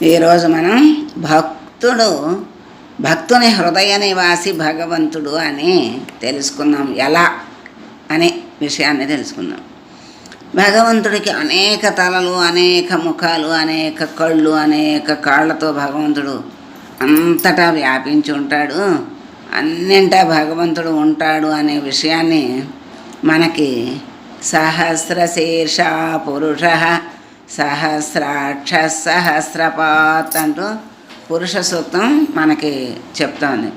ఈరోజు మనం భక్తుని హృదయ నివాసి భగవంతుడు అని తెలుసుకుందాం. ఎలా అనే విషయాన్ని తెలుసుకుందాం. భగవంతుడికి అనేక తలలు, అనేక ముఖాలు, అనేక కళ్ళు, అనేక కాళ్ళతో భగవంతుడు అంతటా వ్యాపించి ఉంటాడు. అన్నింటా భగవంతుడు ఉంటాడు అనే విషయాన్ని మనకి సహస్రశీర్ష పురుష సహస్రాక్ష సహస్రపాత్ అంటూ పురుష సూక్తం మనకి చెప్తోంది.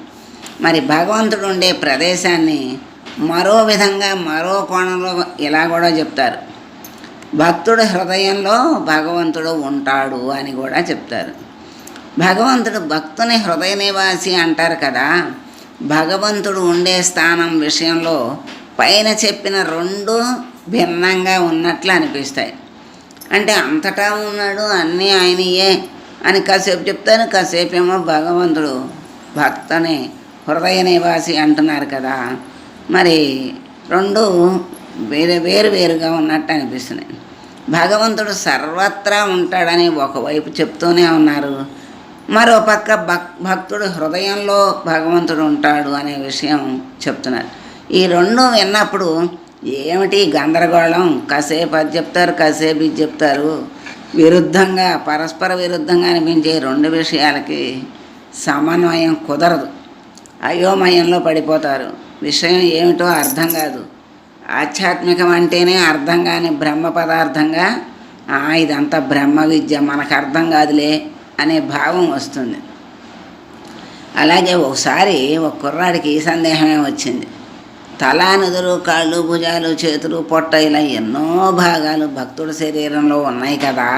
మరి భగవంతుడు ఉండే ప్రదేశాన్ని మరో విధంగా, మరో కోణంలో ఇలా కూడా చెప్తారు. భక్తుడి హృదయంలో భగవంతుడు ఉంటాడు అని కూడా చెప్తారు. భగవంతుడు భక్తుని హృదయ నివాసి అంటారు కదా. భగవంతుడు ఉండే స్థానం విషయంలో పైన చెప్పిన రెండు భిన్నంగా ఉన్నట్లు అనిపిస్తాయి. అంటే అంతటా ఉన్నాడు, అన్నీ ఆయనయే అని కాసేపు చెప్తారు, కాసేపు ఏమో భగవంతుడు భక్తుని హృదయ నివాసి అంటున్నారు కదా. మరి రెండు వేరుగా ఉన్నట్టు అనిపిస్తున్నాయి. భగవంతుడు సర్వత్రా ఉంటాడని ఒకవైపు చెప్తూనే ఉన్నారు, మరో పక్క భక్తుడు హృదయంలో భగవంతుడు ఉంటాడు అనే విషయం చెప్తున్నారు. ఈ రెండు విన్నప్పుడు ఏమిటి గందరగోళం? కాసేపు అది చెప్తారు, కాసేపు ఇది చెప్తారు. విరుద్ధంగా, పరస్పర విరుద్ధంగా అనిపించే రెండు విషయాలకి సమన్వయం కుదరదు. అయోమయంలో పడిపోతారు. విషయం ఏమిటో అర్థం కాదు. ఆధ్యాత్మికం అంటేనే అర్థం కాని బ్రహ్మ పదార్థంగా ఇదంతా బ్రహ్మ విద్య, మనకు అర్థం కాదులే అనే భావం వస్తుంది. అలాగే ఒకసారి ఒక కుర్రాడికి ఈ సందేహమే వచ్చింది. తల, నుదురు, కాళ్ళు, భుజాలు, చేతులు, పొట్ట ఇలా ఎన్నో భాగాలు భక్తుడి శరీరంలో ఉన్నాయి కదా.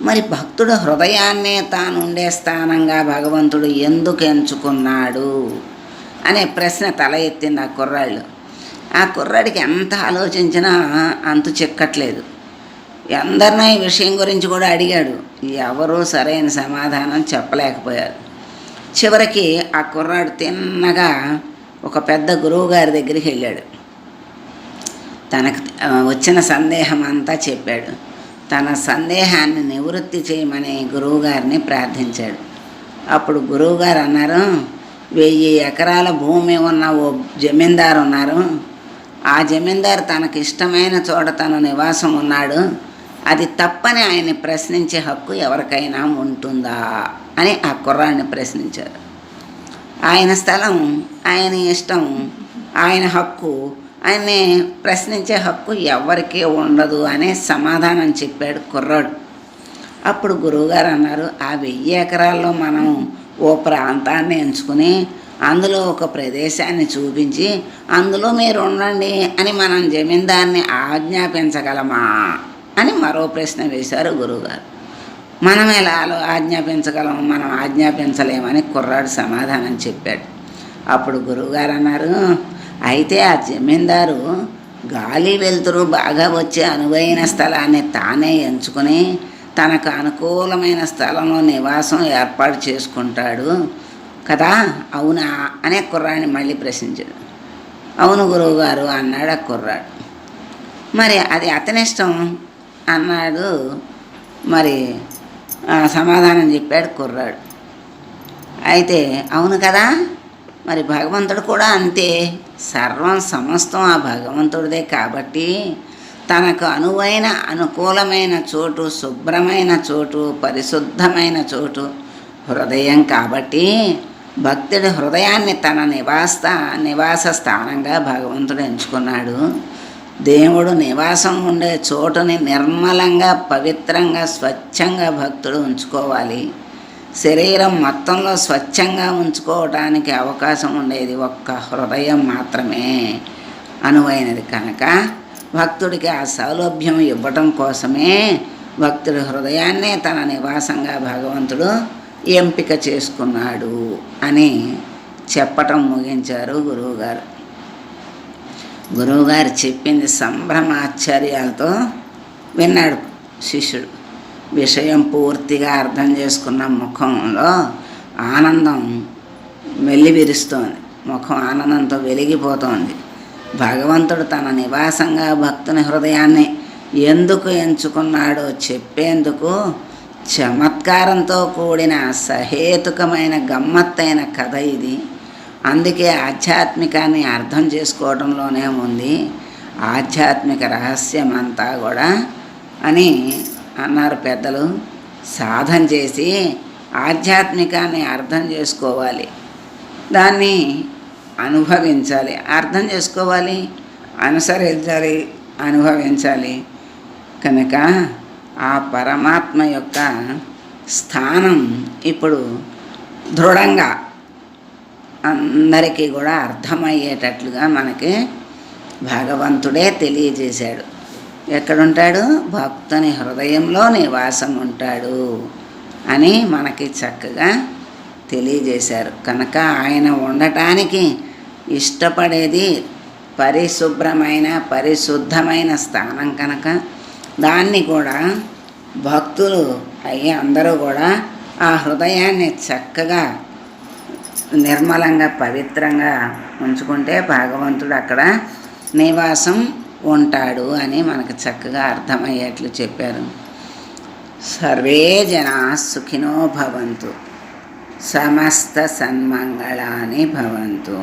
మరి భక్తుడు హృదయాన్నే తాను ఉండే స్థానంగా భగవంతుడు ఎందుకు ఎంచుకున్నాడు అనే ప్రశ్న తల ఎత్తింది ఆ కుర్రాళ్ళు. ఆ కుర్రాడికి ఎంత ఆలోచించినా అంతు చిక్కట్లేదు. అందరినీ ఈ విషయం గురించి కూడా అడిగాడు. ఎవరూ సరైన సమాధానం చెప్పలేకపోయారు. చివరికి ఆ కుర్రాడు తిన్నగా ఒక పెద్ద గురువు గారి దగ్గరికి వెళ్ళాడు. తనకు వచ్చిన సందేహం అంతా చెప్పాడు. తన సందేహాన్ని నివృత్తి చేయమని గురువుగారిని ప్రార్థించాడు. అప్పుడు గురువుగారు అన్నారు, 1000 ఎకరాల భూమి ఉన్న ఓ జమీందారు ఉన్నారు. ఆ జమీందారు తనకు ఇష్టమైన చోట తన నివాసం ఉన్నాడు. అది తప్పని ఆయన్ని ప్రశ్నించే హక్కు ఎవరికైనా ఉంటుందా అని ఆ కుర్రాడిని ప్రశ్నించారు. ఆయన స్థలం, ఆయన ఇష్టం, ఆయన హక్కు, ఆయన్ని ప్రశ్నించే హక్కు ఎవరికీ ఉండదు అనే సమాధానం చెప్పాడు కుర్రాడు. అప్పుడు గురువుగారు అన్నారు, ఆ 1000 ఎకరాల్లో మనం ఓ ప్రాంతాన్ని ఎంచుకుని అందులో ఒక ప్రదేశాన్ని చూపించి అందులో మీరు ఉండండి అని మనం జమీందార్ని ఆజ్ఞాపించగలమా అని మరో ప్రశ్న వేశారు గురువుగారు. మనం ఎలా ఆజ్ఞాపించగలం? మనం ఆజ్ఞాపించలేమని కుర్రాడు సమాధానం చెప్పాడు. అప్పుడు గురువుగారు అన్నారు, అయితే ఆ జమీందారు గాలి వెలుతురు బాగా వచ్చే అనువైన స్థలాన్ని తానే ఎంచుకుని తనకు అనుకూలమైన స్థలంలో నివాసం ఏర్పాటు చేసుకుంటాడు కదా, అవునా అనే కుర్రాడిని మళ్ళీ ప్రశ్నించాడు. అవును గురువుగారు అన్నాడు ఆ కుర్రాడు. మరి అది అతనిష్టం అన్నాడు. మరి సమాధానం చెప్పాడు కుర్రాడు. అయితే అవును కదా, మరి భగవంతుడు కూడా అంతే. సర్వం సమస్తం ఆ భగవంతుడిదే కాబట్టి తనకు అనువైన అనుకూలమైన చోటు, శుభ్రమైన చోటు, పరిశుద్ధమైన చోటు హృదయం కాబట్టి భక్తుడి హృదయాన్ని తన నివాస స్థానంగా భగవంతుడు ఎంచుకున్నాడు. దేవుడు నివాసం ఉండే చోటుని నిర్మలంగా, పవిత్రంగా, స్వచ్ఛంగా భక్తుడు ఉంచుకోవాలి. శరీరం మొత్తంలో స్వచ్ఛంగా ఉంచుకోవడానికి అవకాశం ఉండేది ఒక్క హృదయం మాత్రమే అనువైనది కనుక భక్తుడికి ఆ సౌలభ్యం ఇవ్వటం కోసమే భక్తుడి హృదయాన్నే తన నివాసంగా భగవంతుడు ఎంపిక చేసుకున్నాడు అని చెప్పటం ముగించారు గురువుగారు. గురువుగారు చెప్పింది సంభ్రమాశ్చర్యాలతో విన్నాడు శిష్యుడు. విషయం పూర్తిగా అర్థం చేసుకున్న ముఖంలో ఆనందం వెల్లివిరుస్తోంది. ముఖం ఆనందంతో వెలిగిపోతోంది. భగవంతుడు తన నివాసంగా భక్తుని హృదయాన్ని ఎందుకు ఎంచుకున్నాడో చెప్పేందుకు చమత్కారంతో కూడిన సహేతుకమైన గమ్మత్తైన కథ ఇది. అందుకే ఆధ్యాత్మికాన్ని అర్థం చేసుకోవడంలోనే ఉంది ఆధ్యాత్మిక రహస్యం అంతా కూడా అని అన్నారు పెద్దలు. సాధన చేసి ఆధ్యాత్మికాన్ని అర్థం చేసుకోవాలి, దాన్ని అనుభవించాలి, అర్థం చేసుకోవాలి, అనుసరించాలి, అనుభవించాలి. కనుక ఆ పరమాత్మ యొక్క స్థానం ఇప్పుడు దృఢంగా అందరికీ కూడా అర్థమయ్యేటట్లుగా మనకి భగవంతుడే తెలియజేశాడు. ఎక్కడుంటాడు? భక్తుని హృదయంలో నివాసం ఉంటాడు అని మనకి చక్కగా తెలియజేశారు. కనుక ఆయన ఉండటానికి ఇష్టపడేది పరిశుభ్రమైన పరిశుద్ధమైన స్థానం కనుక దాన్ని కూడా భక్తులు అయ్యి అందరూ కూడా ఆ హృదయాన్ని చక్కగా నిర్మలంగా పవిత్రంగా ఉంచుకుంటే భగవంతుడు అక్కడ నివాసం ఉంటాడు అని మనకు చక్కగా అర్థమయ్యేట్లు చెప్పారు. సర్వే జనా సుఖినో భవంతు, సమస్త సన్మంగళాని భవంతు.